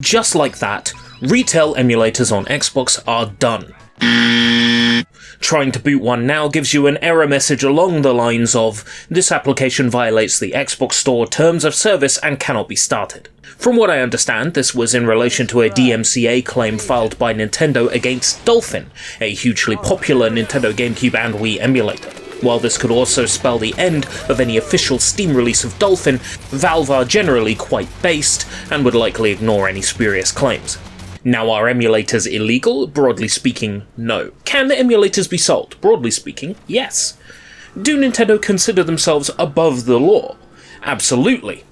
Just like that, retail emulators on Xbox are done. Trying to boot one now gives you an error message along the lines of, "This application violates the Xbox Store terms of service and cannot be started." From what I understand, this was in relation to a DMCA claim filed by Nintendo against Dolphin, a hugely popular Nintendo GameCube and Wii emulator. While this could also spell the end of any official Steam release of Dolphin, Valve are generally quite based and would likely ignore any spurious claims. Now, are emulators illegal? Broadly speaking, no. Can emulators be sold? Broadly speaking, yes. Do Nintendo consider themselves above the law? Absolutely.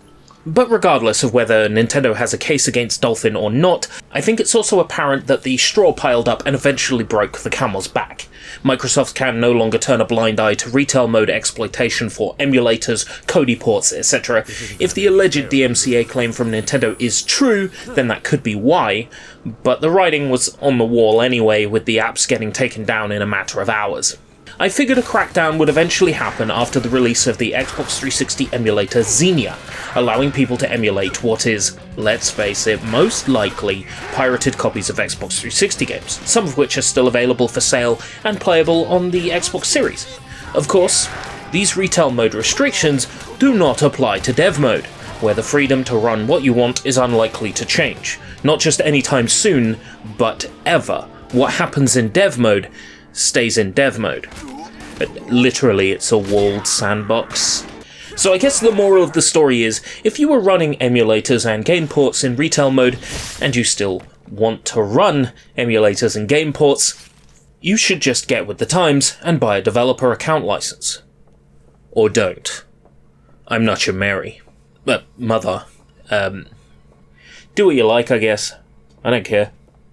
But regardless of whether Nintendo has a case against Dolphin or not, I think it's also apparent that the straw piled up and eventually broke the camel's back. Microsoft can no longer turn a blind eye to retail mode exploitation for emulators, Kodi ports, etc. If the alleged DMCA claim from Nintendo is true, then that could be why, but the writing was on the wall anyway, with the apps getting taken down in a matter of hours. I figured a crackdown would eventually happen after the release of the Xbox 360 emulator Xenia, allowing people to emulate what is, let's face it, most likely pirated copies of Xbox 360 games, some of which are still available for sale and playable on the Xbox Series. Of course, these retail mode restrictions do not apply to dev mode, where the freedom to run what you want is unlikely to change. Not just anytime soon, but ever. What happens in dev mode stays in dev mode. Literally, it's a walled sandbox. So I guess the moral of the story is, if you were running emulators and game ports in retail mode, and you still want to run emulators and game ports, you should just get with the times and buy a developer account license. Or don't. I'm not your Mary. Mother. Do what you like, I guess. I don't care.